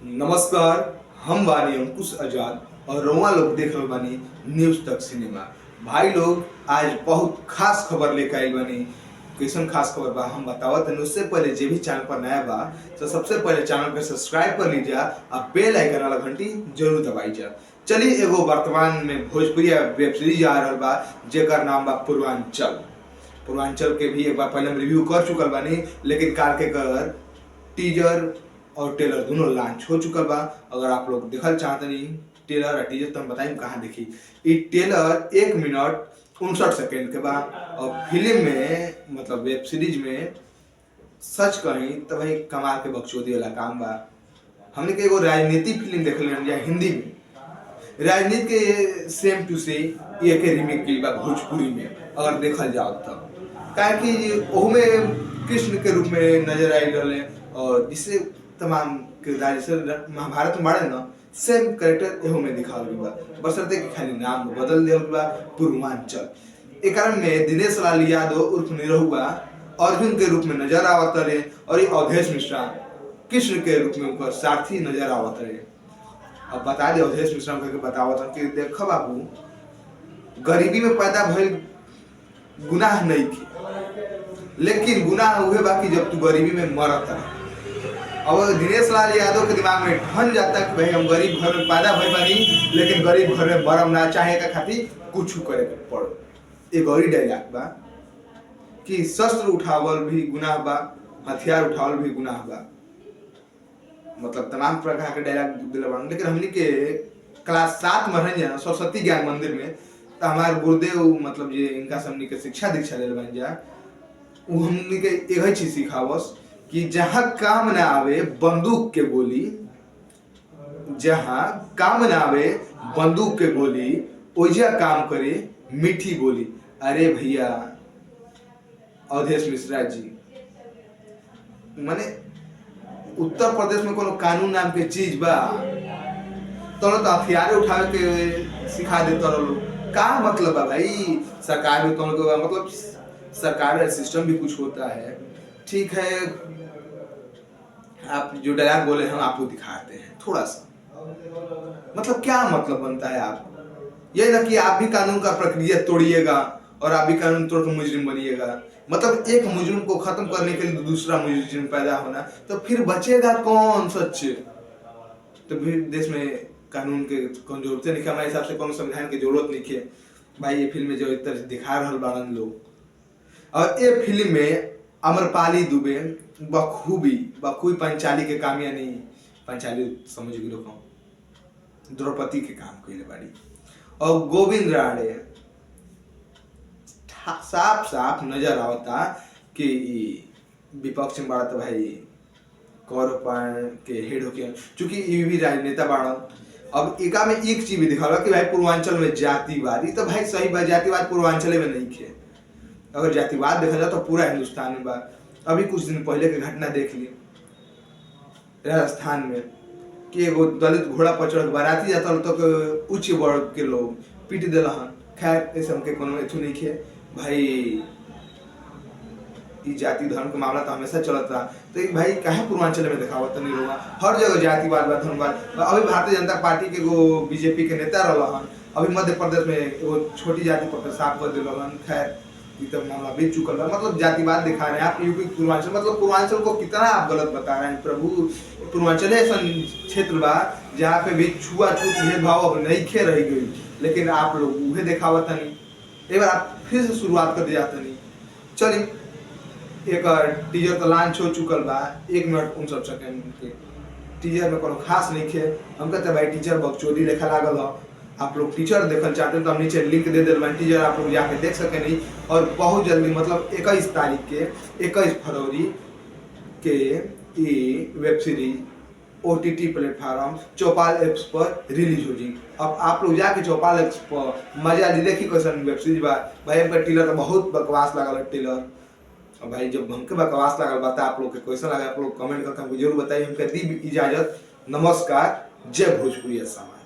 नमस्कार। हम बानी अंकुश आजाद और रउआ लोग देख रहल बानी न्यूज तक सिनेमा। भाई लोग आज बहुत खास खबर लेके आई बानी। कैसन खास खबर बा हम बतावत हनी। उससे पहले जे भी चैनल पर नया बा तो सबसे पहले चैनल को सब्सक्राइब कर लीजिए और बेल आइकन वाला घंटी जरूर दबाई जा। चलिए एगो वर्तमान में भोजपुरी वेब सीरीज आ रहल बा जेकर नाम बा पूर्वांचल। पूर्वांचल के भी एक बार पहले हम रिव्यू कर चुकल बानी, लेकिन कार के कर टीजर और ट्रेलर दोनों लॉन्च हो चुकल बा। अगर आप लोग देखल चाहते नहीं ट्रेलर और टीजर तो हम बताइम कहाँ देखी। ये ट्रेलर 1 मिनट 59 सेकेंड के बा और फिल्म में मतलब वेब सीरीज में सच कहीं तो भाई कमाल के बकचोदी वाला काम बा। हमने के एगो राजनीति फिल्म देख लिया हिंदी में, राजनीति के सेम टू से ये के रीमेक की बा भोजपुरी में अगर देखल जाओ तब। काहे कि ओहमें कृष्ण के रूप में नजर आई रहे और जिससे तमाम किरदार जैसे महाभारत में बाड़े ना सेम कैरेक्टर एहो में दिखावल गइल बा, बशर्ते कि खाली नाम बदल दिया बा पूर्वांचल। एक कारण में दिनेश लाल यादव उर्फ निरहुआ अर्जुन के रूप में नजर आवत रहे और ये अवधेश मिश्रा कृष्ण के रूप में उनका सारथी नजर आवत रहे। अब बता दे अवधेश मिश्रा करके बतावत कि देखो बाबू, गरीबी में पैदा भइल गुनाह नहीं की, लेकिन गुनाह हुए बाकी जब तू गरीबी में मरत है। अब दिनेश लाल यादव के दिमाग में ठन जाता कि भाई हम गरीब घर में पैदा भइल बानी, लेकिन गरीब घर में मरम ना चाहे का खातिर कुछ करे के पड़ो। एक और डायलॉग बा कि शस्त्र उठावल भी गुनाह बा, हथियार उठावल भी गुनाह बा। मतलब तमाम प्रकार के डायलॉग दिले बा। लेकिन हमनी के क्लास 7 में रहन जा सरस्वती ज्ञान मंदिर में तो हमारे गुरुदेव मतलब जे इनका हमनी के शिक्षा दीक्षा ले बन जा, वो हमनी के एक चीज सिखावस कि जहां काम ना आवे बंदूक के गोली, जहां काम ना आवे बंदूक के गोली ओइजा काम करे मीठी बोली। अरे भैया अवधेश मिश्रा जी, माने उत्तर प्रदेश में कोनो कानून नाम के चीज बा तो हथियार उठावे के सिखा देता लोग। का मतलब है भाई, सरकार में तो मतलब सरकार सिस्टम भी कुछ होता है। ठीक है, आप जो डायलॉग बोले हम आपको दिखाते हैं थोड़ा सा, मतलब क्या मतलब बनता है आप ये ना कि आप भी कानून का प्रक्रिया तोड़िएगा और आप भी कानून तोड़ कर मुजरिम बनिएगा। मतलब एक मुजरिम को खत्म करने के लिए दूसरा मुजरिम पैदा होना, तो फिर बचेगा कौन सच्चे? तो फिर देश में कानून के कौन जरूरत नहीं, हमारे हिसाब से कौन संविधान की जरूरत नहीं है भाई। ये फिल्म में जो इस तरह दिखा रहा बाड़न लोग, और ये फिल्म में अमरपाली दुबे बखूबी पंचाली के काम, यानी पंचाली समझ गिरो द्रौपदी के काम कैले बाड़ी। और गोविंद राणे साफ साफ नजर आवता कि विपक्ष में बाड़ा तो भाई कौरव के हेड होके, चूंकि ये भी राजनेता बाड़ा। अब एका में एक चीज भी दिखावा कि भाई पूर्वांचल में जातिवाद, तो भाई सही बात, जातिवाद पूर्वांचल में नहीं खे। अगर जातिवाद देखा जाए तो पूरा हिंदुस्तान में बा। अभी कुछ दिन पहले की घटना देख ली राजस्थान में कि एगो दलित घोड़ा पर चढ़ बाराती जाता तो उच्च वर्ग के लोग पीट दिलहन। खैर ऐसे हमके कोनो एथु नहीं खे भाई, जाति धर्म के मामला तो हमेशा चलता। तो भाई काहे पूर्वांचल में दिखावत नहीं होगा, हर जगह जातिवाद बा धर्मवाद। अभी भारतीय जनता पार्टी के एगो बीजेपी के नेता रहन, अभी मध्य प्रदेश में एगो छोटी जाति पर पेशाब कर दिलहन। खैर तब मामला बीत चुकल बा। मतलब जातिवाद दिखा रहे हैं आप यूपी पूर्वांचल, मतलब पूर्वांचल को कितना आप गलत बता रहे हैं प्रभु। पूर्वांचल ऐसा क्षेत्र बा जहाँ पे भी छुआछूत भेदभाव अब नहीं खे रही गई, लेकिन आप लोग उहे दिखावत नहीं। एक बार आप फिर से शुरुआत कर दिया नहीं। चलिए एक टीजर तो लॉन्च हो चुकल बा 1 मिनट 59 सेकेंड के। टीजर में कोनो खास नहीं खे, हम कहते भाई टीचर बकचोदी लेखा लागल हो। आप लोग टीचर देखल चाहते हैं तो हम नीचे लिंक दे दिल टीजर आप लोग जाके देख सके नहीं। और बहुत जल्दी मतलब 21 तारीख के 21 फरवरी के ये वेब सीरीज OTT प्लेटफॉर्म चौपाल एप्स पर रिलीज हो जी। अब आप लोग जाके चौपाल एप्स पर मजा ली, देखी कैसन वेब सीरीज बा भाई। हमका टीलर तो बहुत बकवास लागल टीलर। और भाई जब हमके बकवास लागल बता आप लोग के कैसा लगा, आप लोग कमेंट करके हमको जरूर बताइए। हमके दी इजाजत, नमस्कार, जय भोजपुरी समाज।